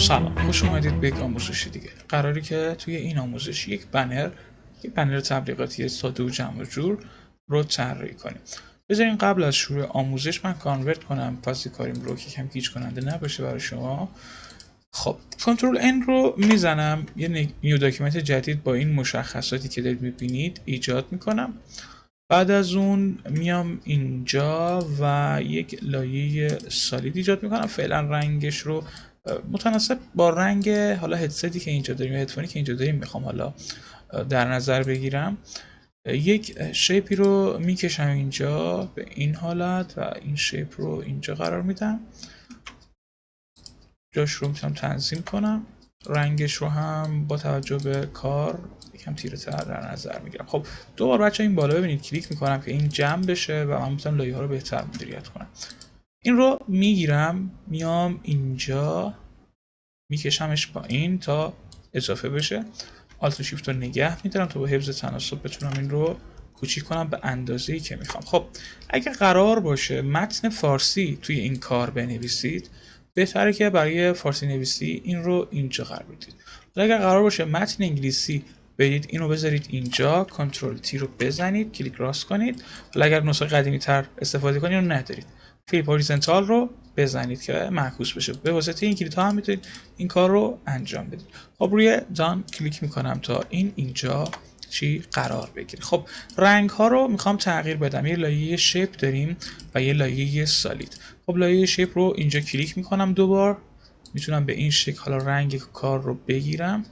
سلام، خوش اومدید به یک آموزش دیگه. قراری که توی این آموزش یک بنر تبلیغاتی ساده و جمع و جور رو طراحی کنیم. بذارین قبل از شروع آموزش من کانورت کنم فاز کاریم رو که کم گیج کننده نباشه برای شما. خب کنترل N رو میزنم، یه نیو داکیومنت جدید با این مشخصاتی که دارید میبینید ایجاد میکنم. بعد از اون میام اینجا و یک لایه سالید ایجاد میکنم. فعلا رنگش رو متناسب با رنگ حالا هدستی که اینجا داریم، هدفونی که اینجا داریم میخوام حالا در نظر بگیرم. یک شیپی رو میکشم اینجا به این حالت و این شیپ رو اینجا قرار میدم. جاش رو میتونم تنظیم کنم. رنگش رو هم با توجه به کار یکم تیره تر در نظر میگیرم. خب دوبار بچه این بالا ببینید کلیک میکنم که این جمع بشه و من میتونم لایه ها رو بهتر مدیریت کنم. این رو میگیرم میام اینجا میکشمش پایین تا اضافه بشه. آلت و شیفت رو نگه میدارم تا با حفظ تناسب بتونم این رو کوچیک کنم به اندازه‌ای که میخوام. خب اگه قرار باشه متن فارسی توی این کار بنویسید، بهتره که برای فارسی نویسی این رو اینجا قرار بدید. اگر قرار باشه متن انگلیسی برید این رو بذارید اینجا، کنترل تی رو بزنید، کلیک راست کنید. حالا اگر نسخه قدیمی تر استفاده کنید رو ندارید، فلیپ هوریزونتال رو بزنید که معکوس بشه. به واسطه این کلیدها هم میتونید این کار رو انجام بدید. خب روی دان کلیک میکنم تا این اینجا چی قرار بگیره. خب رنگ ها رو میخوام تغییر بدم. یه لایه شیپ داریم و یه لایه سالید. خب لایه شیپ رو اینجا کلیک میکنم دوبار. میتونم به این شکل حالا رنگ کار رو بگیرم.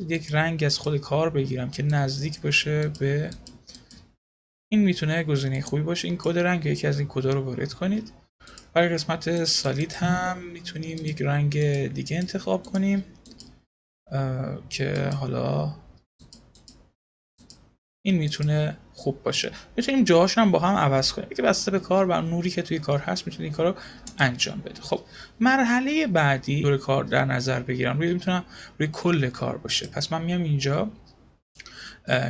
یک رنگ از خود کار بگیرم که نزدیک باشه به این. میتونه گزینه خوبی باشه. این کد رنگ یکی از این کدا رو وارد کنید. برای قسمت سالید هم میتونیم یک رنگ دیگه انتخاب کنیم که حالا این میتونه خوب باشه. میتونیم جاهاش هم با هم عوض کنیم که بسته به کار و نوری که توی کار هست میتونید این کار رو انجام بده. خب مرحله بعدی دور کار در نظر بگیرم. میتونم روی کل کار باشه. پس من میام اینجا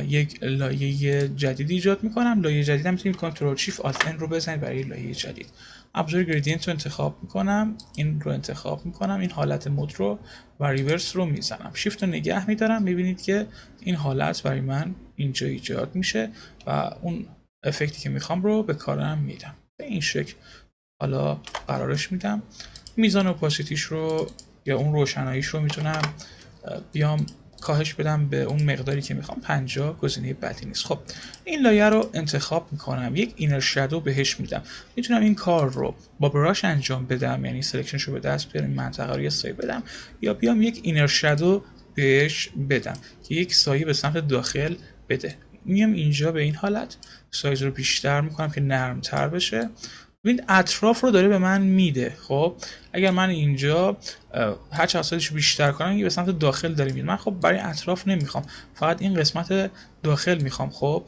یک لایه جدید ایجاد میکنم. لایه جدید هم میتونید کنترل شیفت آلت ان رو بزنید برای لایه جدید. ابزار گریدینت رو انتخاب میکنم، این رو انتخاب میکنم، این حالت مود رو و ریورس رو میزنم، شیفت رو نگه میدارم. میبینید که این حالت برای من اینجا ایجاد میشه و اون افکتی که میخوام رو به کارم میدم. به این شکل حالا قرارش میدم. میزان اپاسیتیش رو یا اون روشناییش رو میتونم بیام کاهش بدم به اون مقداری که میخوام. 50 گزینه بدی نیست. خب این لایه رو انتخاب میکنم، یک اینر شادو بهش میدم. میتونم این کار رو با براش انجام بدم، یعنی سلکشنش رو به دست بیارم، منطقه رو یه سایه بدم، یا بیام یک اینر شادو بهش بدم که یک سایه به سمت داخل بده. میام اینجا به این حالت سایز رو بیشتر میکنم که نرمتر بشه. ببین اطراف رو داره به من میده. خب اگر من اینجا هر چقدر سایزش بیشتر کنم یه به سمت داخل داره میاد. من خب برای اطراف نمیخوام، فقط این قسمت داخل میخوام. خب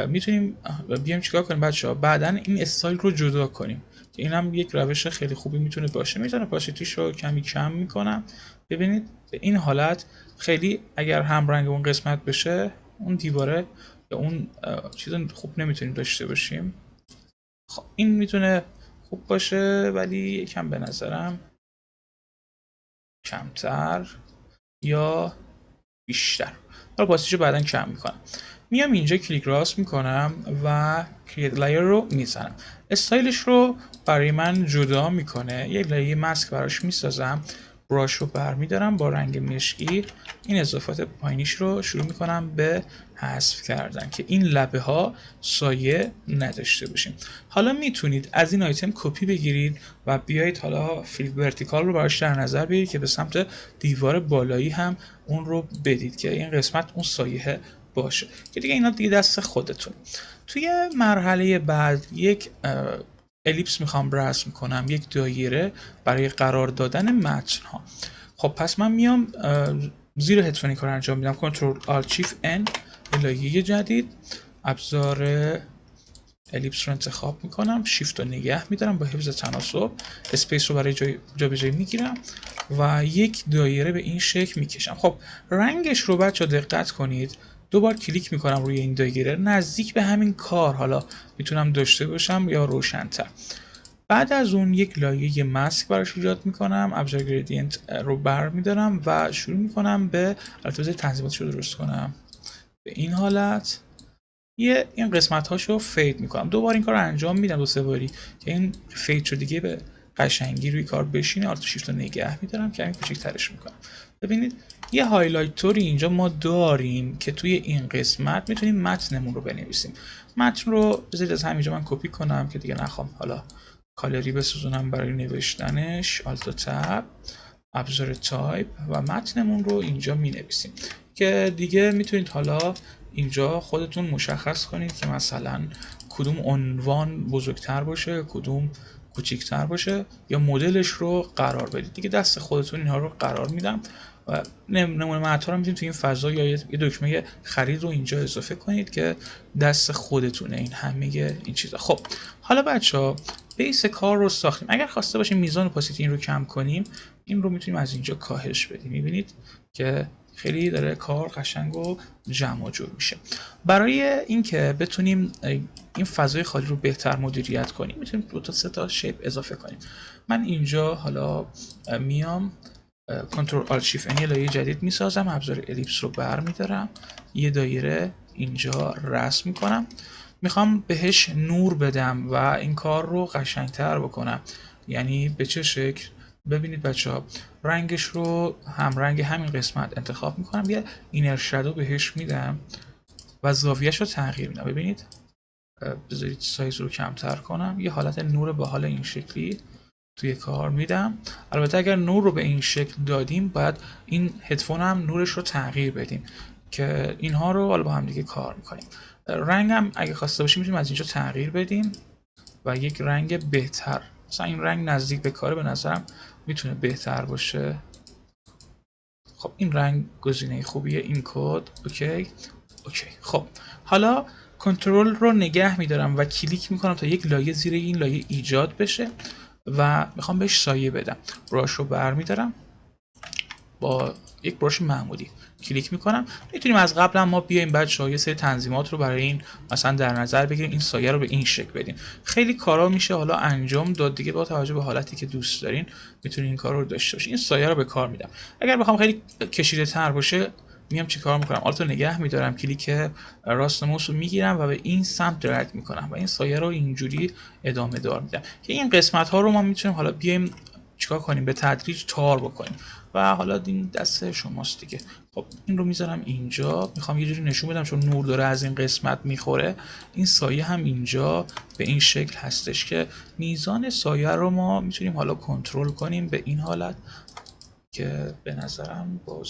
میتونیم بیایم چیکار کنیم بچه‌ها؟ بعداً این استایل رو جدا کنیم که اینم یک روش خیلی خوبی میتونه باشه. میتونه پاسیتیش رو کمی کم میکنم. ببینید به این حالت خیلی اگر هم رنگ اون قسمت بشه اون دیواره یا اون چیز خوب نمیتونیم داشته باشیم. خب این میتونه خوب باشه ولی یکم به نظرم کمتر یا بیشتر. حالا باسیشو بعدا کم میکنم. میام اینجا کلیک راست میکنم و کریت لایر رو میزنم. استایلش رو برای من جدا میکنه. یک لایه ماسک براش میسازم. براش رو برمیدارم با رنگ مشکی. این اضافات پایینیش رو شروع میکنم به حذف کردن که این لبه ها سایه نداشته باشیم. حالا میتونید از این آیتم کپی بگیرید و بیایید حالا فلیپ ورتیکال رو براش در نظر بگیرید که به سمت دیوار بالایی هم اون رو بدید که این قسمت اون سایه باشه که دیگه اینا دیگه دست خودتون. توی مرحله بعد یک الیپس میخوام رسم کنم، یک دایره برای قرار دادن متن ها. خب پس من میام زیر هدفونی کار انجام میدم، کنترل آلت شیفت ان، لایه جدید، ابزار الیپس رو انتخاب میکنم، شیفت رو نگه میدارم با حفظ تناسب، اسپیس رو برای جابجایی میگیرم و یک دایره به این شکل میکشم. خب رنگش رو بچه دقت کنید، دوبار کلیک میکنم روی این دایره، نزدیک به همین کار حالا میتونم داشته باشم یا روشن‌تر. بعد از اون یک لایه ماسک براش ایجاد میکنم، ابزار گریدینت رو برمیدارم و شروع میکنم به البته تنظیماتش رو درست کنم به این حالت. این قسمت هاشو فید میکنم، دوباره این کار رو انجام میدم 2-3 باری که این فید شو دیگه به قشنگی روی کار بشینه. آلت شیفت رو نگه میدارم که همین کوچیک‌ترش میکنم. ببینید یه هایلایتوری اینجا ما داریم که توی این قسمت میتونیم متنمون رو بنویسیم. متن رو بذارید از همینجا من کپی کنم که دیگه نخوام حالا کالری بسوزونم برای نوشتنش. آلت تب، ابزار تایپ و متنمون رو اینجا می نویسیم که دیگه میتونید حالا اینجا خودتون مشخص کنید که مثلا کدوم عنوان بزرگتر باشه، کدوم کوچیکتر باشه، یا مدلش رو قرار بدید. دیگه دست خودتون اینها رو قرار میدم و نمونه متن رو میتونید تو این فضا یا یه دکمه خرید رو اینجا اضافه کنید که دست خودتونه این همه این چیزا. خب حالا بچه‌ها بیس کار رو ساختیم. اگر خواسته باشیم میزان اپاسیتی این رو کم کنیم، این رو میتونیم از اینجا کاهش بدیم. میبینید که خیلی داره کار قشنگ و جمع و جور میشه. برای اینکه بتونیم این فضای خالی رو بهتر مدیریت کنیم میتونیم 2-3 تا شیپ اضافه کنیم. من اینجا حالا میام کنترل آلت شیفت یه لایه جدید میسازم، ابزار الیپس رو برمیدارم، یه دایره اینجا رسم میکنم، میخوام بهش نور بدم و این کار رو قشنگتر بکنم. یعنی به چه شکل؟ ببینید بچه ها، رنگش رو هم رنگ همین قسمت انتخاب میکنم، یه اینر شادو بهش میدم و زاویهش رو تغییر میدم. ببینید بذارید سایز رو کمتر کنم، یه حالت نور به حال این شکلی توی کار میدم. البته اگر نور رو به این شکل دادیم باید این هدفون هم نورش رو تغییر بدیم که اینها رو حالا با هم دیگه کار میکنیم. رنگ هم اگه خواسته باشیم میتونیم از اینجا تغییر بدیم و یک رنگ بهتر، مثلا این رنگ نزدیک به کاره به نظرم میتونه بهتر باشه. خب این رنگ گزینه خوبیه. این کد اوکی. خب حالا کنترل رو نگه میدارم و کلیک میکنم تا یک لایه زیر این لایه ایجاد بشه و میخوام بهش سایه بدم. براش رو برمیدارم با یک براش معمولی کلیک میکنم. میتونیم از قبل هم ما بیایم بچه‌ها یه سری تنظیمات رو برای این مثلا در نظر بگیریم، این سایه رو به این شکل بدیم. خیلی کارا میشه حالا انجام داد دیگه، با توجه به حالتی که دوست دارین میتونین این کار رو داشته باشین. این سایه رو به کار میدم. اگر بخوام خیلی کشیده تر باشه میام چیکار میکنم؟ آلت رو نگه میدارم، کلیک راست موس رو میگیرم و به این سمت درگ میکنم و این سایه رو اینجوری ادامه دار میدم که این قسمت ها رو ما میتونیم حالا بیایم چیکار کنیم؟ به تدریج تار بکنیم و حالا این دست شماست دیگه. خب این رو میذارم اینجا، میخوام یه جوری نشون بدم چون نور داره از این قسمت میخوره، این سایه هم اینجا به این شکل هستش که میزان سایه رو ما میتونیم حالا کنترل کنیم به این حالت که به نظرم باز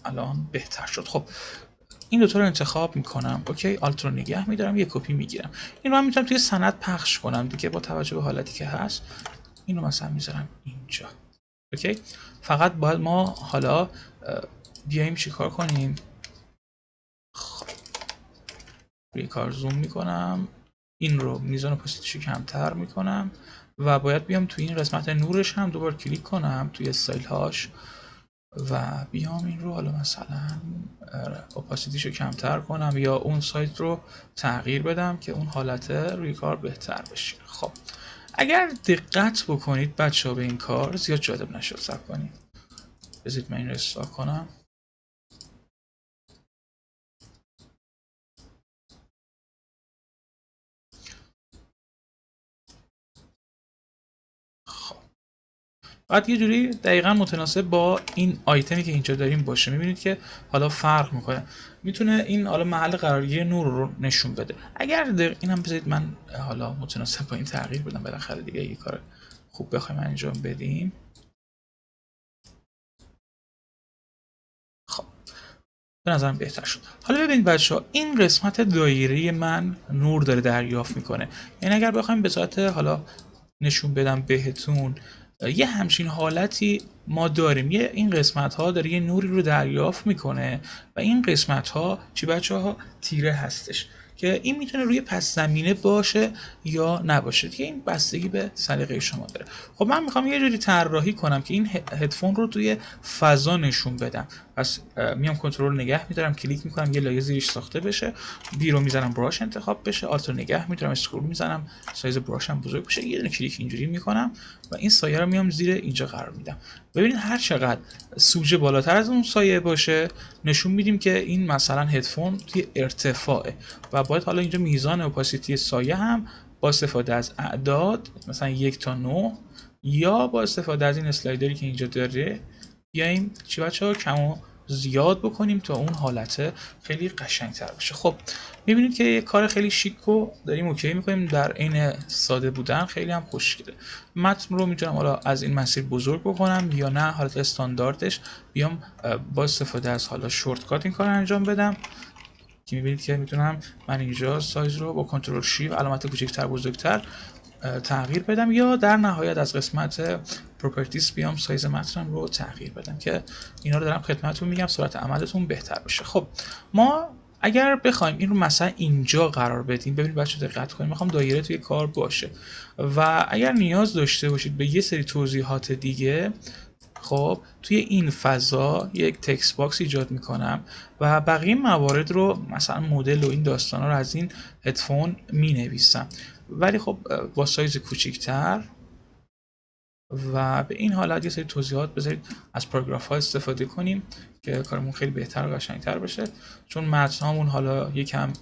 الان بهتر شد. خب این دوتا رو انتخاب میکنم، اوکی، آلت رو نگه میدارم، یه کپی میگیرم. این رو هم میتونم توی سند پخش کنم دیگه با توجه به حالتی که هست. این رو مثلا میذارم اینجا، اوکی. فقط باید ما حالا بیایم چیکار کنیم؟ خب روی کار زوم میکنم، این رو میزان اپاسیتیشو کمتر میکنم و باید بیام توی این قسمت نورش هم دوباره کلیک کنم توی استایل هاش و بیام این رو حالا مثلا اپاسیتیشو کمتر کنم یا اون سایت رو تغییر بدم که اون حالت روی کار بهتر بشه. خب اگر دقت بکنید بچه ها به این کار زیاد جالب نشد. صبر کنید بذارید من این رو استارت کنم. باید یه جوری دقیقا متناسب با این آیتمی که اینجا داریم باشه. میبینید که حالا فرق میکنه، میتونه این حالا محل قرارگیری نور رو نشون بده. اگر اینم بذارید من حالا متناسب با این تغییر بدم، بالاخره دیگه یه کار خوب بخوایم انجام بدیم. خب به نظرم بهتر شد. حالا ببینید بچه‌ها این قسمت دایره من نور داره دریافت میکنه. یعنی اگر بخوایم به صورت حالا نشون بدم بهتون، یه همچین حالتی ما داریم. این قسمت ها داره یه نوری رو دریافت میکنه و این قسمت ها چی بچه ها؟ تیره هستش. که این میتونه روی پس زمینه باشه یا نباشه دیگه، این بستگی به سلیقه شما داره. خب من میخوام یه جوری طراحی کنم که این هدفون رو توی فضا نشون بدم. پس میام کنترل نگه میدارم، کلیک میکنم یه لایه زیرش ساخته بشه، بی رو میزنم براش انتخاب بشه، آلت رو نگه میدارم، اسکرول میزنم سایز براشم بزرگ بشه، یه دونه کلیک اینجوری میکنم و این سایه رو میام زیر اینجا قرار میدم. ببینید هر چقدر سوژه بالاتر از اون سایه باشه نشون میدیم که این مثلا هدفون توی ارتفاعه و باید حالا اینجا میزان اپاسیتی سایه هم با استفاده از اعداد مثلا 1 تا 9 یا با استفاده از این اسلایدری که اینجا داره بیایم چی بچه‌ها کم و زیاد بکنیم تا اون حالت خیلی قشنگتر بشه. خب میبینید که یه کار خیلی شیک رو داریم اوکی میکنیم، در عین ساده بودن خیلی هم خوشگله. متن رو میتونم حالا از این مسیر بزرگ بکنم یا نه حالت استانداردش بیام با استفاده از حالا شورتکات این کار انجام بدم که میبینید که میتونم من اینجا سایز رو با کنترل شیف علامت کوچکتر بزرگتر تغییر بدم یا در نهایت از قسمت پروپرتیز بیام سایز متنم رو تغییر بدم که اینا رو دارم خدمتتون میگم سرعت عملتون بهتر بشه. خب ما اگر بخوایم این رو مثلا اینجا قرار بدیم، ببینید بچه دقت کنید، میخوام دایره توی کار باشه و اگر نیاز داشته باشید به یه سری توضیحات دیگه، خب توی این فضا یک تکست باکس ایجاد میکنم و بقیه موارد رو مثلا مدل و این داستانا رو از این هدفون مینویسم، ولی خب با سایز کوچیک‌تر و به این حالت یه سری توضیحات بذارید از پاراگراف ها استفاده کنیم که کارمون خیلی بهتر و قشنگتر بشه، چون متنامون حالا یکم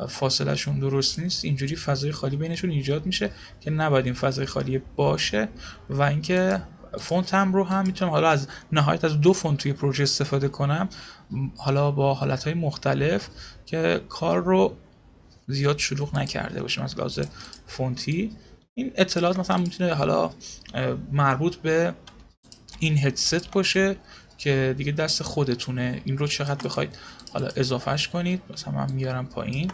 فاصله شون درست نیست، اینجوری فضای خالی بینشون ایجاد میشه که نباید این فضای خالی باشه. و اینکه فونت هم رو هم میتونم حالا از نهایت از 2 فونت توی پروژه استفاده کنم، حالا با حالتهای مختلف که کار رو زیاد شلوغ نکرده باشیم از لحاظ فونتی. این اطلاعات مثلا میتونه حالا مربوط به این هدست باشه که دیگه دست خودتونه این رو چقدر بخواید حالا اضافهش کنید. مثلا من میارم پایین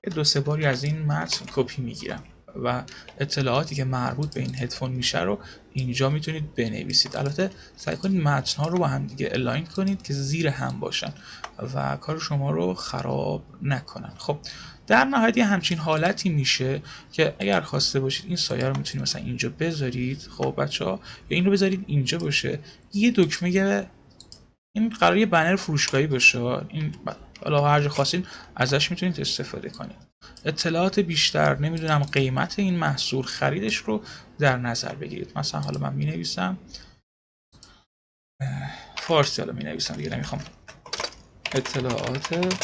یه 2-3 باری از این متن کپی میگیرم و اطلاعاتی که مربوط به این هدفون میشه رو اینجا میتونید بنویسید. البته سعی کنید متن ها رو با هم دیگه الاین کنید که زیر هم باشن و کار شما رو خراب نکنن. خب در نهایت یه همچین حالتی میشه که اگر خواسته باشید این سایه رو میتونید مثلا اینجا بذارید، خب بچه‌ها، یا این رو بذارید اینجا باشه، یه دکمه، این قراره یه بنر فروشگاهی باشه، این حالا هر جا خواستین ازش میتونید استفاده کنید. اطلاعات بیشتر، نمیدونم قیمت این محصول، خریدش رو در نظر بگیرید. مثلا حالا من مینویسم فارسی، حالا مینویسم دیگه نمیخوام، اطلاعات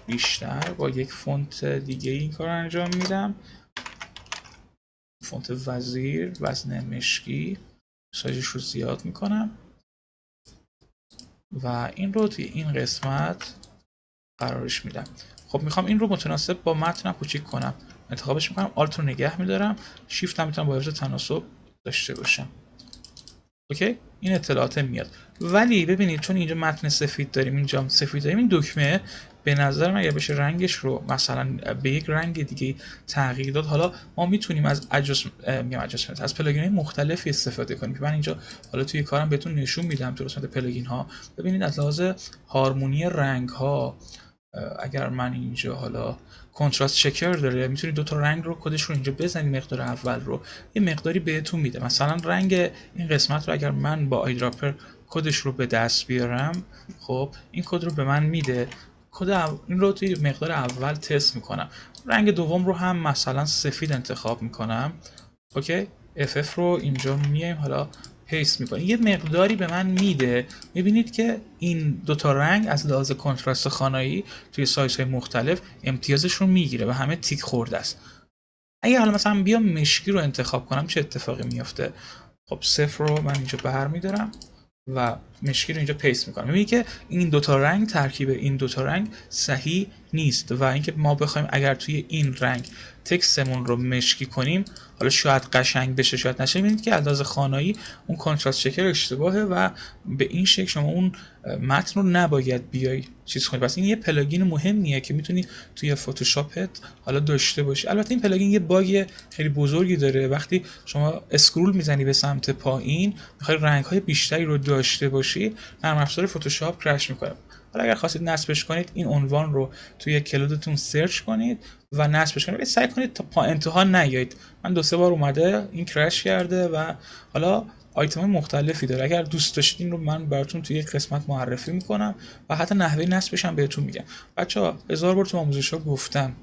بیشتر، با یک فونت دیگه این کار انجام میدم، فونت وزیر، وزن مشکی، سایزش رو زیاد میکنم و این رو توی این قسمت قرارش میدم. خب میخوام این رو متناسب با متنم کوچیک کنم، انتخابش میکنم، آلت رو نگه میدارم، شیفت هم میتونم با حفظ تناسب داشته باشم. اوکی، این اطلاعات میاد. ولی ببینید چون اینجا متن سفید داریم، اینجا سفید داریم، این دکمه به نظر من اگه بشه رنگش رو مثلا به یک رنگ دیگه تغییر داد، حالا ما میتونیم از ادجاستمنت از پلاگین های مختلفی استفاده کنیم که من اینجا حالا توی کارم بهتون نشون میدم تو قسمت پلاگین ها. ببینید از لحاظ هارمونی رنگ ها، اگر من اینجا حالا کنتراست چکر داره، میتونید 2 تا رنگ رو کدش رو اینجا بزنید، مقدار اول رو یه مقداری بهتون میده. مثلا رنگ این قسمت رو اگر من با آیدراپر کدش رو به دست بیارم، خب این کد رو به من میده، این رو توی مقدار اول تست میکنم، رنگ دوم رو هم مثلا سفید انتخاب میکنم. اوکی، FF رو اینجا میایم حالا پیست میکنیم، یه مقداری به من میده. میبینید که این 2 تا رنگ از لحاظ کنتراست خانایی توی سایزهای مختلف امتیازش رو میگیره و همه تیک خورده است. اگه حالا مثلا بیام مشکی رو انتخاب کنم چه اتفاقی میفته؟ خب 0 رو من اینجا برمیدارم و مشکی رو اینجا پیست میکنم. میبینید که این 2 تا رنگ، ترکیب این 2 تا رنگ صحیح نیست و اینکه ما بخوایم اگر توی این رنگ تکستمون رو مشکی کنیم، حالا شاید قشنگ بشه شاید نشه. میبینید که اندازه خانایی اون کنتراست چکر اشتباهه و به این شکل شما اون متن رو نباید بیای چیز کنید. پس این یه پلاگین مهمیه که میتونی توی فتوشاپت حالا داشته باشی. البته این پلاگین یه باگ خیلی بزرگی داره، وقتی شما اسکرول میزنی به سمت پایین میخوای رنگ‌های بیشتری رو داشته باشی، نرم افزار فتوشاپ کرش میکنه. حالا اگر خواستید نصبش کنید این عنوان رو توی کلودتون سرچ کنید و نصبش کنید. سعی کنید تا پایین انتها نیایید. من 2-3 بار اومده این کرش کرده و حالا آیتم مختلفی داره. اگر دوست داشتید این رو من براتون توی یک قسمت معرفی میکنم و حتی نحوه نصبش هم بهتون میگم. بچه‌ها 1000 بار تو آموزش‌ها گفتم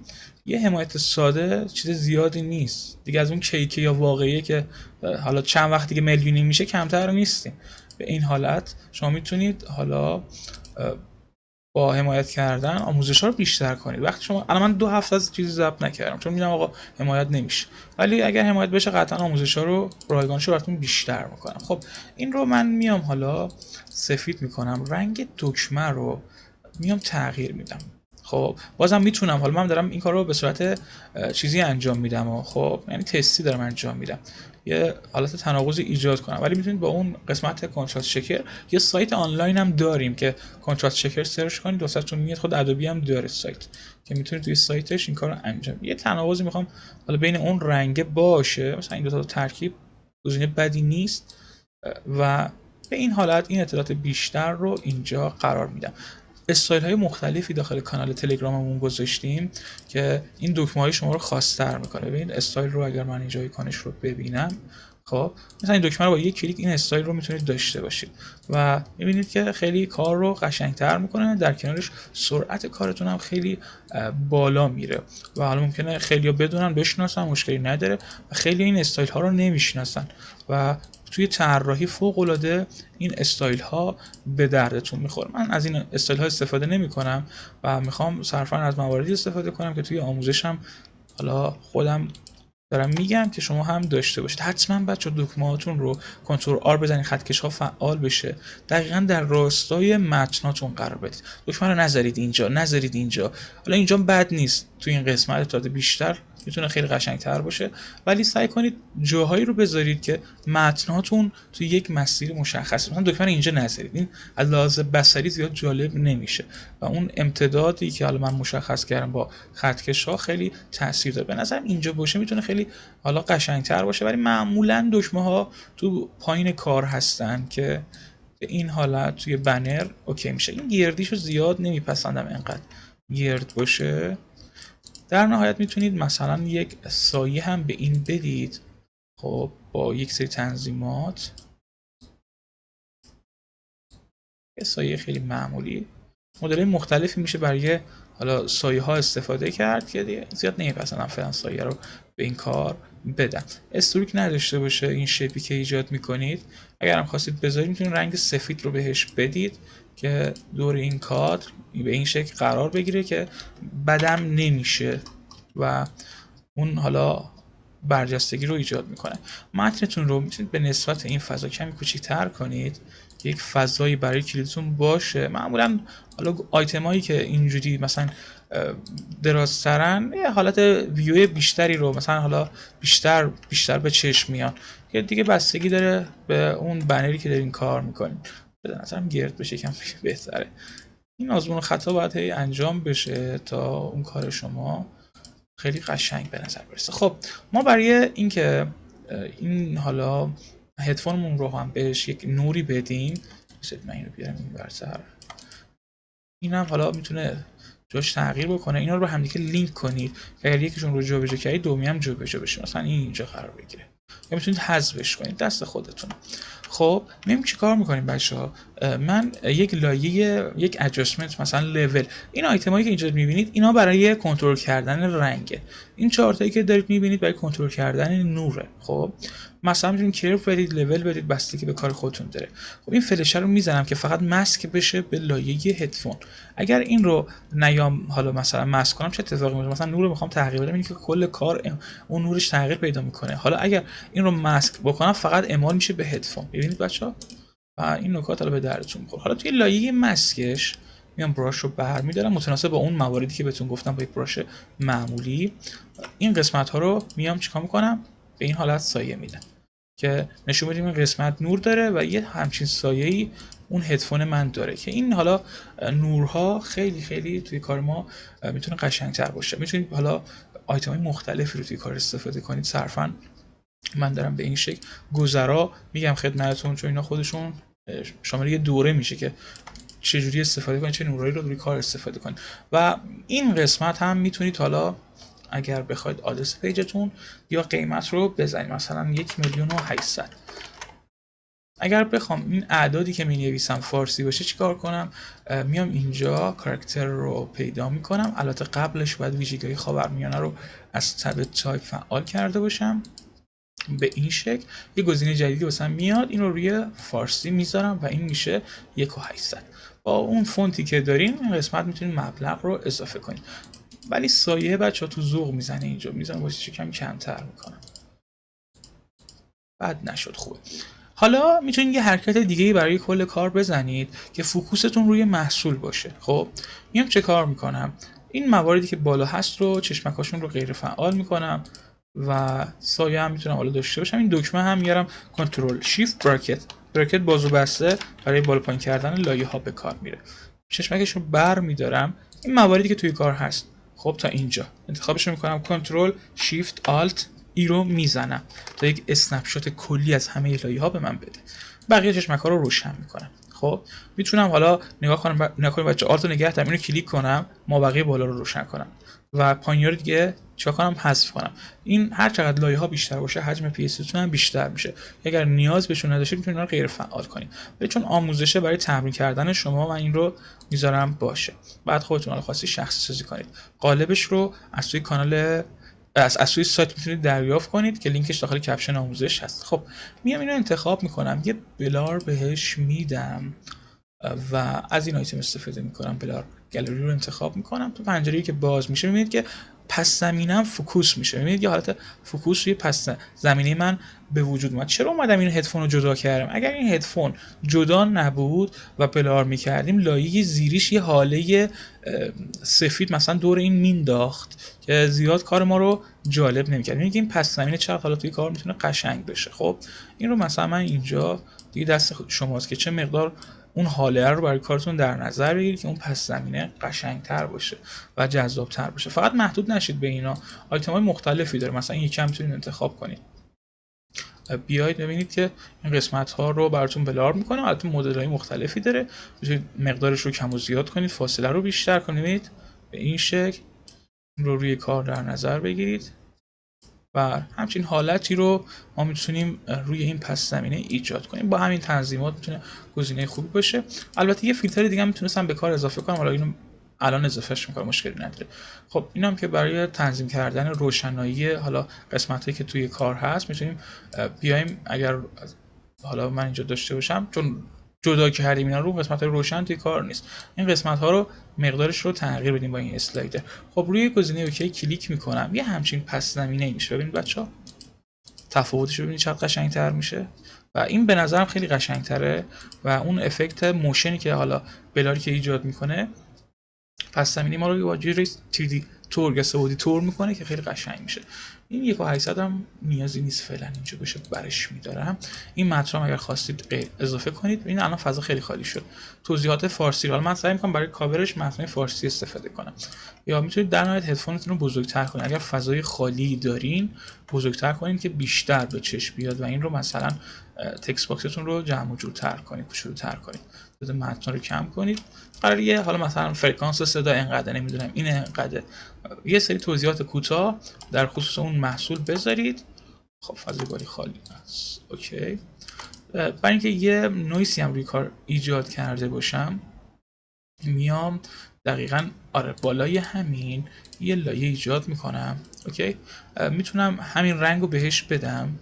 یه حمایت ساده چیز زیادی نیست دیگه. از اون کیکی یا واقعیه که حالا چند وقت دیگه میلیونی میشه کمتر نیستیم. به این حالت شما میتونید حالا با حمایت کردن آموزش‌ها رو بیشتر کنید. وقتی شما الان من 2 هفته از چیزی ضبط نکردم چون میدونم آقا حمایت نمیشه، ولی اگر حمایت بشه قطعا آموزش‌ها رو رایگانش رو براتون بیشتر میکنم. خب این رو من میام حالا سفید میکنم، رنگ دکمه رو میام تغییر میدم. خب بازم میتونم، حالا من دارم این کار رو به صورت چیزی انجام میدم و خب یعنی تستی دارم انجام میدم، یه حالت تناقض ایجاد کنم، ولی میتونید با اون قسمت کنتراست چکر یه سایت آنلاین هم داریم که کنتراست چکر سرچ کنید واسهتون میاد. خود ادوبی هم داره سایت که میتونید توی سایتش این کار رو انجام. یه تناقضی میخوام حالا بین اون رنگ باشه، مثلا این دو تا ترکیب گزینه بدی نیست و به این حالت این اطلاعات بیشتر رو اینجا قرار میدم. استایل های مختلفی داخل کانال تلگراممون گذاشتیم که این دکمه های شما رو خاص‌تر میکنه. ببینید استایل رو اگر من اینجا ایکانش رو ببینم، خب مثلا این دکمه رو با یک کلیک این استایل رو میتونید داشته باشید و میبینید که خیلی کار رو قشنگتر میکنه. در کنارش سرعت کارتون هم خیلی بالا میره و حالا ممکنه خیلی ها بدونن بشناسن، مشکلی نداره و خیلی این استایل ها رو نمیشناسن و توی طراحی فوق العاده این استایل ها به دردتون میخوره. من از این استایل ها استفاده نمی کنم و میخوام صرفا از مواردی استفاده کنم که توی آموزشم حالا خودم دارم میگم که شما هم داشته باشید. حتما بچه دکمه هاتون رو کنترل آر بزنید، خطکش ها فعال بشه، دقیقا در راستای متناتون قرار بدید. دکمه رو نذارید اینجا، نذارید اینجا. حالا اینجا بد نیست، توی این قسمت تا بیشتر میتونه خیلی قشنگتر باشه، ولی سعی کنید جاهایی رو بذارید که متناتون توی یک مسیر مشخصه. مثلا دکمه رو اینجا نذارید، این از لحاظ بصری زیاد جالب نمیشه و اون امتدادی که حالا من مشخص کردم با خطکش ها خیلی تاثیر داره. به نظرم اینجا باشه میتونه خیلی حالا قشنگتر باشه، ولی معمولا دکمه ها تو پایین کار هستن که به این حالت توی بنر اوکی میشه. این گردیشو زیاد نمیپسندم انقدر گرد باشه. در نهایت میتونید مثلا یک سایه هم به این بدید، خب با یک سری تنظیمات یه سایه خیلی معمولی. مدل مختلفی میشه برای حالا سایه ها استفاده کرد که دیگه زیاد نمیپسندم فعلا سایه رو به این کار بدم. استروک نداشته باشه این شیپی که ایجاد میکنید. اگر هم خواستید بذارید میتونید رنگ سفید رو بهش بدید که دور این کادر به این شکل قرار بگیره که بدم نمیشه و اون حالا برجستگی رو ایجاد میکنه. متنتون رو میتونید به نسبت این فضا کمی کوچیک‌تر کنید، یک فضایی برای کلیدتون باشه. معمولا حالا آیتم هایی که اینجوری مثلا درازترن یه حالت ویو بیشتری رو مثلا حالا بیشتر به چشم میان که دیگه بستگی داره به اون بنری که دارین کار میکنین. به نظرم گرد بشه کم بهتره. این آزمون خطا باید انجام بشه تا اون کار شما خیلی قشنگ به نظر برسه. خب ما برای اینکه این حالا هدفونمون رو هم بهش یک نوری بدیم، من اینو بیارم این برتر، اینم حالا میتونه جاش تغییر بکنه. اینا رو به همدیگه لینک کنید که اگر یکیشون رو جابجا کردید دومی هم جابجا بشه، مثلا این اینجا قرار بگیره، یا میتونید حذفش کنید، دست خودتون. خب میریم چیکار میکنیم بچه‌ها؟ من یک لایه یک ادجاستمنت مثلا لول، این آیتمایی که اینجا میبینید اینا برای کنترل کردن رنگه. این چارتایی که دارید میبینید برای کنترل کردن نوره. خب مثلا میتونید کرو بدید، لول بدید، بستگی به کار خودتون داره. خب این فلشه رو میزنم که فقط ماسک بشه به لایه هدفون. اگر این رو نیام حالا مثلا ماسک کنم چه اتفاقی میفته؟ مثلا نور رو میخوام تغییر بدم، اینکه کل کار اون نورش تغییر پیدا میکنه. حالا اگر این رو ماسک بکنم فقط اعمال میشه به هدفون. ببینید بچه‌ها و این نکات حالا به دردتون میخوره. حالا توی لایه ماسکش میام براش رو برمی‌دارم متناسب با اون مواردی که بهتون گفتم با یک براش معمولی. این قسمت ها رو میام چیکار میکنم؟ به این حالت سایه میدم که نشون بدیم این قسمت نور داره و یه همچین سایه‌ای اون هدفون من داره که این حالا نورها خیلی خیلی توی کار ما میتونه قشنگتر باشه. میتونید حالا آیتم‌های مختلفی رو توی کار استفاده کنید. صرفاً من دارم به این شکل گذرا میگم خدمتتون، چون اینا خودشون شامل یه دوره میشه که چجوری استفاده کنید، چه نورایی رو روی کار استفاده کنید. و این قسمت هم میتونید حالا اگر بخواید آدرس پیجتون یا قیمت رو بزنید، مثلا 1,800,000. اگر بخوام این اعدادی که می نویسم فارسی باشه چیکار کنم؟ میام اینجا کاراکتر رو پیدا میکنم. البته قبلش باید ویژگی خاورمیانه رو از تب تایپ فعال کرده باشم. به این شکل یه گزینه جدیدی واسم میاد، این رو روی فارسی میذارم و این میشه 1,800,000. با اون فونتی که داریم این قسمت میتونید مبلغ رو اضافه کنید. ولی سایه بچه‌ها تو ذوق میزنه، اینجا میذارم واسه کم کمتر میکنم. بد نشد، خوبه. حالا میتونید یه حرکت دیگه برای کل کار بزنید که فوکوستون روی محصول باشه. خب میام چه کار میکنم؟ این مواردی که بالا هست رو چشمکاشون رو غیر فعال میکنم و سایه هم میتونم حالا داشته باشم. این دکمه هم میارم کنترل شیفت براکت بازو بسته برای بالا پایین کردن لایه ها به کار میره. چشمکش رو بر میدارم. این مواردی که توی کار هست، خب تا اینجا انتخابش رو میکنم، کنترل شیفت آلت ای رو میزنم تا یک اسنپ شات کلی از همه لایه ها به من بده. بقیه چشمک ها رو روشن میکنم. خب میتونم حالا نگاه کنم بچه آلت رو نگه دارم، اینو کلیک کنم، ما بقیه بالا رو روشن کنم و پایینی رو دیگه چیکار کنم؟ حذف کنم. این هر چقدر لایه ها بیشتر باشه حجم پی اس تون هم بیشتر میشه. اگر نیاز بهشون نداشتید میتونید اینا رو غیر فعال کنید. ولی چون آموزشه برای تمرین کردن شما، من این رو میذارم باشه. بعد خودتون حالا خواستی شخصی سازی کنید. قالبش رو از توی کانال از توی سایت میتونید دریافت کنید که لینکش داخل کپشن آموزش هست. خب میام اینو انتخاب میکنم، یه بلار بهش میدم و از این آیتم استفاده میکنم. بلار گالری رو انتخاب میکنم. تو پنجره‌ای که باز میشه میبینید که پس زمینم فوکوس میشه. میبینید یه حالت فوکوس روی پس زمینه من به وجود اومد. چرا اومدم این هدفون رو جدا کردم؟ اگر این هدفون جدا نبود و بلار میکردیم، لایه زیریش یه حاله سفید مثلا دور این مینداخت که زیاد کار ما رو جالب نمیکرد. میگیم این پس زمینه چقدر حالا توی کار میتونه قشنگ بشه. خب این رو مثلا من اینجا دیگه دست شماست که چه مقدار اون حاله رو برای کارتون در نظر بگیرید که اون پس زمینه قشنگتر باشه و جذابتر باشه. فقط محدود نشید به اینا. آیتم های مختلفی داره، مثلا یکی هم میتونید انتخاب کنید. بیایید ببینید که این قسمت ها رو براتون بلار میکنه. البته مدل های مختلفی داره، میتونید مقدارش رو کم و زیاد کنید، فاصله رو بیشتر کنید. به این شکل رو روی کار در نظر بگیرید و همچین حالتی رو ما میتونیم روی این پس زمینه ایجاد کنیم. با همین تنظیمات میتونه گزینه خوبی باشه. البته یه فیلتر دیگه هم میتونستم به کار اضافه کنم، حالا اینو الان اضافهش میکنم، مشکلی نداره. خب اینم که برای تنظیم کردن روشنایی حالا قسمتایی که توی کار هست میتونیم بیایم. اگر حالا من اینجا داشته باشم، چون جدا کردیم اینا رو، قسمت های روشن توی کار نیست، این قسمت ها رو مقدارش رو تغییر بدیم با این اسلایدر. خب روی گزینه اوکی کلیک میکنم، یه همچین پس زمینه میشه. ببینید بچه‌ها تفاوتش رو ببینید چقدر قشنگتر میشه و این به نظرم خیلی قشنگتره و اون افکت موشنی که حالا بلاری که ایجاد میکنه پس زمینه ما رو با جوری 3D تور یا سعودی تور میکنه که خیلی قشنگ میشه. این 1,800 هم نیازی نیست فعلا اینجا بشه، برش میدارم. این متن اگر خواستید اضافه کنید. این الان فضا خیلی خالی شد. توضیحات فارسی، حالا من سعی میکنم برای کاورش متن فارسی استفاده کنم. یا میتونید در نهایت هدفونتون رو بزرگتر کنید. اگر فضای خالی دارین بزرگتر کنید که بیشتر به چشم بیاد و این رو مثلا تکست باکستون رو جمع و جورتر کنید، کوچولوتر کنید. بعد متن رو کم کنید. قراره حالا مثلا فرکانس صدا اینقدر، نمیدونم این اینقدر، یه سری توضیحات کوتاه در خصوص اون محصول بذارید. خب فضای باری خالی است. اوکی. برای اینکه یه نویسی هم روی کار ایجاد کرده باشم، میام دقیقاً بالای همین یه لایه ایجاد میکنم. اوکی. میتونم همین رنگ رو بهش بدم.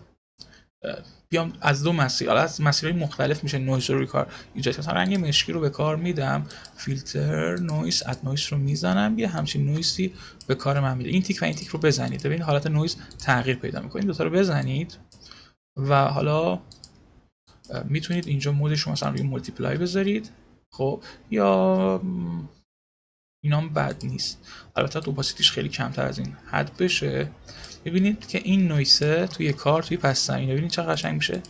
بیام از دو مسیر، حالا از مسیرهای مختلف میشه نویز رو روی کار ایجاد. مثلا رنگ مشکی رو به کار میدم، فیلتر نویز اد نویز رو میزنم، یه همچین نویزی به کار من میده. این تیک و این تیک رو بزنید، ببینید حالت نویز تغییر پیدا میکنه. این دو تا رو بزنید و حالا میتونید اینجا مودش رو مثلا روی مولتیپلای بذارید. خب یا اینام بد نیست، البته اوپاسیتیش خیلی کمتر از این حد بشه. ببینید که این نویسه توی کار توی پس زمینه ببینید چقدر قشنگ میشه.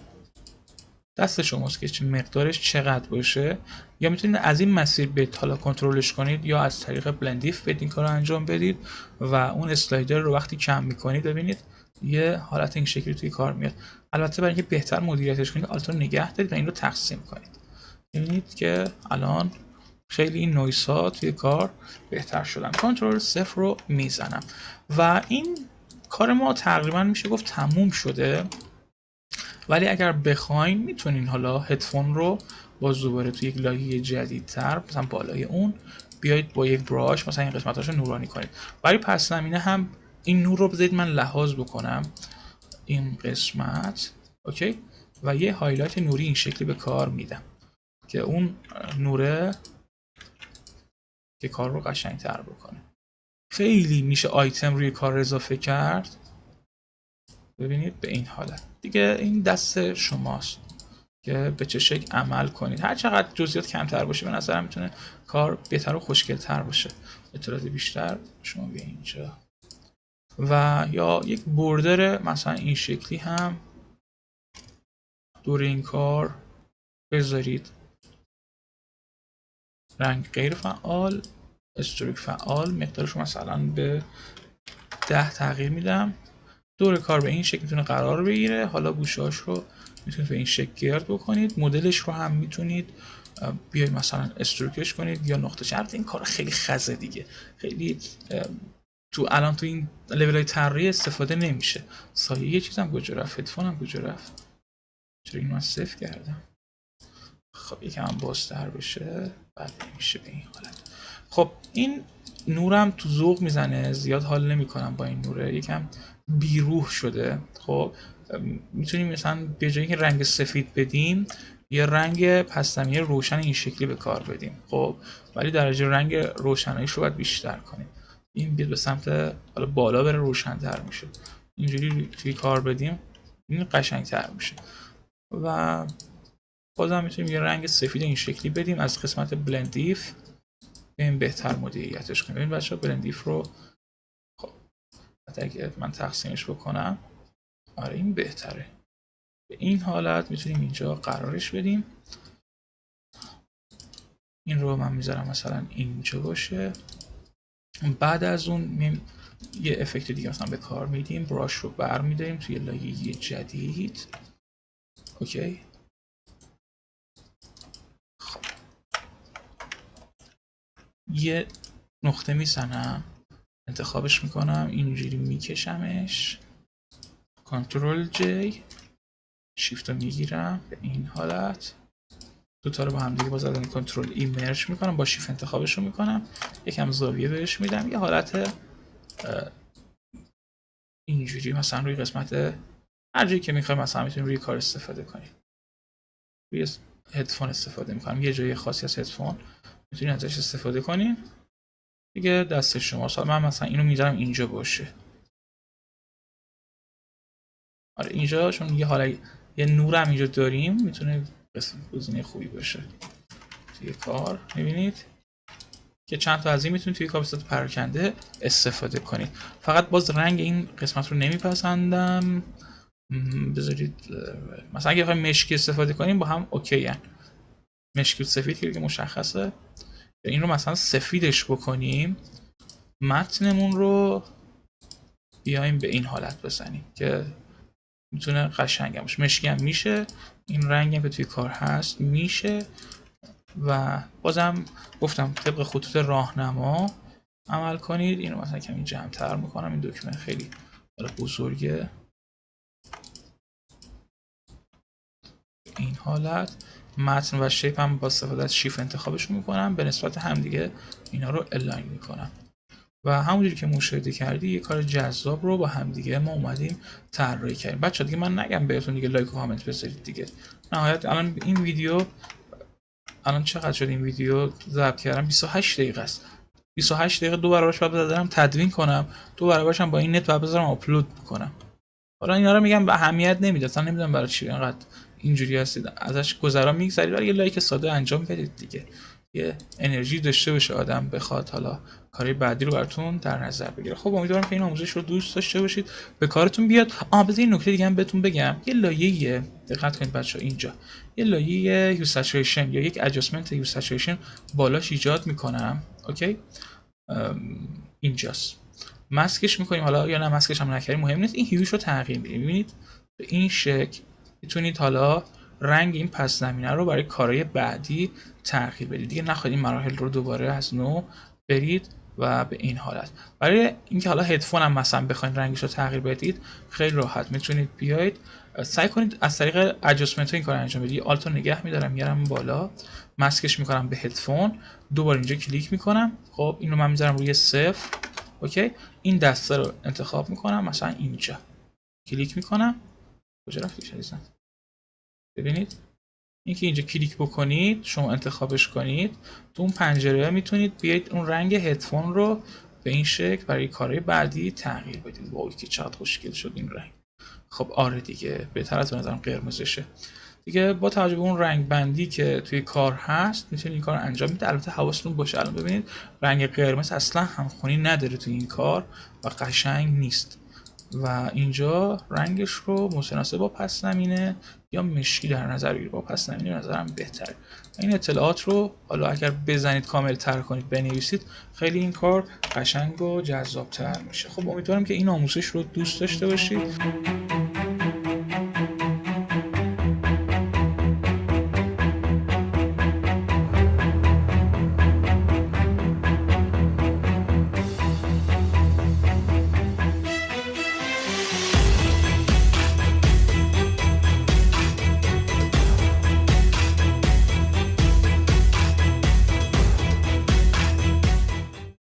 دست شماست که چه مقدارش چقدر باشه. یا میتونید از این مسیر برید حالا کنترلش کنید یا از طریق بلندیف برید این کارو انجام بدید و اون اسلایدر رو وقتی کم میکنید ببینید یه حالت این شکلی توی کار میاد. البته برای اینکه بهتر مدیریتش کنید آلت رو نگه دارید و این رو تقسیم کنید. ببینید که الان خیلی این نویس ها توی کار بهتر شدن. کنترل 0 رو میزنم و این کار ما تقریبا میشه گفت تموم شده. ولی اگر بخواین میتونین حالا هدفون رو باز دوباره توی یک لایه جدیدتر مثلا بالای اون بیایید با یک براش مثلا این قسمتاشو نورانی کنید. برای پس زمینه هم این نور رو بذارید من لحاظ بکنم این قسمت، اوکی، و یه هایلایت نوری این شکلی به کار میدم که اون نوره که کار رو قشنگتر بکنه. خیلی میشه آیتم روی کار اضافه کرد. ببینید به این حالت دیگه این دست شماست که به چه شکل عمل کنید. هر چقدر جزئیات کمتر باشه به نظرم میتونه کار بهتر و خوشگل‌تر باشه. اطلاعات بیشتر شما بیا اینجا و یا یک بوردر مثلا این شکلی هم دور این کار بذارید. رنگ غیر فعال، استروک فعال، مقدارش مثلا به 10 تغییر میدم. دور کار به این شکل میتونه قرار بگیره. حالا گوشه‌هاش رو میتونید به این شکل گرد بکنید. مدلش رو هم میتونید بیاید مثلا استروکش کنید یا نقطه چرخ. این کار خیلی خزه دیگه، خیلی تو الان تو این لول های طراحی استفاده نمیشه. سایه یه چیزم کجا رفت؟ هدفون هم کجا رفت؟ چرا اینو من صفر کردم؟ خب یکم بازتر بشه بعد میشه به این حالت. خب این نورم تو ذوق میزنه، زیاد حال نمیکنم با این نوره، یکم بیروح شده. خب میتونیم مثلا به جای اینکه رنگ سفید بدیم یه رنگ پس‌زمینه روشن این شکلی به کار بدیم. خب ولی درجه رنگ روشناییش رو باید بیشتر کنیم. این بیاد به سمت حالا بالا بره روشن‌تر میشه. اینجوری توی کار بدیم این قشنگ‌تر میشه. و بازم میتونیم یه رنگ سفید این شکلی بدیم از قسمت بلندیف این بهتر مدیریتش کنیم. ببین بچه‌ها بلندیف رو خب اگه من تقسیمش بکنم آره این بهتره. به این حالت میتونیم اینجا قرارش بدیم. این رو من میذارم مثلا اینجا باشه. بعد از اون میم یه افکت دیگه مثلا به کار میدیم. براش رو برمی‌داریم توی لایه جدید. اوکی. خب یه نقطه میزنم، انتخابش میکنم، اینجوری میکشمش، کنترل جی، شیفت رو میگیرم به این حالت، دوتا رو با هم دیگه باز از کنترل ای مرج میکنم، با شیفت انتخابش رو میکنم، یکم زاویه بهش میدم، یه حالت اینجوری مثلا روی قسمت هر جایی که میخوایم مثلا میتونیم روی کار استفاده کنیم. روی هدفون استفاده میکنم، یه جای خاصی از هدفون میتونید ازش استفاده کنیم دیگه، دست شماست. من مثلا اینو میذارم اینجا باشه. آره اینجا چون یه حالا یه نور هم اینجا داریم میتونه گزینه خوبی باشه توی کار. میبینید که چند تا از این میتونید توی کار به صورت پراکنده استفاده کنید. فقط باز رنگ این قسمت رو نمیپسندم. بذارید مثلا اگه بخوایم مشکی استفاده کنیم با هم اوکی ان. مشکی و سفید که مشخصه. این رو مثلا سفیدش بکنیم، متنمون رو بیایم به این حالت بزنیم که میتونه قشنگ باشه. مشکی هم میشه، این رنگ هم که توی کار هست میشه. و بازم گفتم طبق خطوط راهنما عمل کنید. اینو مثلا کمی جمع تر میکنم، این دکمه خیلی بزرگه. این حالت متن و شیپ هم با استفاده از شیفت انتخابش میکنم، به نسبت همدیگه اینا رو الاین میکنم. و همونجوری که مشاهده کردی یه کار جذاب رو با همدیگه ما اومدیم طراحی کردیم. بچه‌ها دیگه من نگم بهتون دیگه لایک و کامنت بذارید دیگه. نهایت الان این ویدیو الان چقدر شد؟ این ویدیو ضبط کردم 28 دقیقه است. 28 دقیقه دو برابرش باید بذارم تدوین کنم، دو برابرش هم با این نت باید بذارم آپلود کنم. حالا اینا رو میگم به اهمیت نمیده، اصلا نمیدونم برای چی اینقدر اینجوری هستید ازش گذرا میگذرید، ولی یه لایک ساده انجام بدید دیگه. یه انرژی داشته باشه آدم بخواد حالا کارهای بعدی رو براتون در نظر بگیره. خب امیدوارم که این آموزش رو دوست داشته باشید، به کارتون بیاد. بذار این نکته دیگه هم بهتون بگم. یه لایه دقت کنید بچه‌ها، اینجا یه لایه هیو سچوریشن یا یک ادجاستمنت هیو سچوریشن بالاش ایجاد میکنم. اوکی، اینجاست. ماسکش میکنیم حالا یا نه ماسکش هم نکردیم مهم نیست. این هیوش رو تغییر میدیم. ببینید به این شکل میتونید حالا رنگ این پس زمینه رو برای کارهای بعدی تغییر بدید. دیگه نخواهید این مراحل رو دوباره از نو برید و به این حالت. برای اینکه حالا هدفون هم مثلا بخواید رنگش رو تغییر بدید، خیلی راحت میتونید بیاید سعی کنید از طریق ادجاستمنت این کار انجام بدید. آلت رو نگه میدارم میارم بالا، مسکش میکنم به هدفون، دوباره اینجا کلیک میکنم. خب این رو من میذارم روی 0. اوکی، این دسته رو انتخاب میکنم، مثلا اینجا کلیک میکنم. کجا رفتی عزیزم؟ ببینید اینکه اینجا کلیک بکنید، شما انتخابش کنید، تو اون پنجره میتونید بیاید اون رنگ هدفون رو به این شکل برای کارهای بعدی تغییر بدید. وای که چقدر خوشگل شد این رنگ. خب آره دیگه، بهتر از به نظرم قرمزشه دیگه. با توجه به اون رنگ بندی که توی کار هست میتونید این کار انجام بدید. البته حواستون باشه الان ببینید رنگ قرمز اصلا همخونی نداره توی این کار و قشنگ نیست و اینجا رنگش رو متناسب با پس زمینه یا مشکی در نظر بگیرید. با پس زمینه به نظرم بهتره. این اطلاعات رو حالا اگر بزنید کامل تر کنید بنویسید، خیلی این کار قشنگ و جذاب تر میشه. خب امیدوارم که این آموزش رو دوست داشته باشید.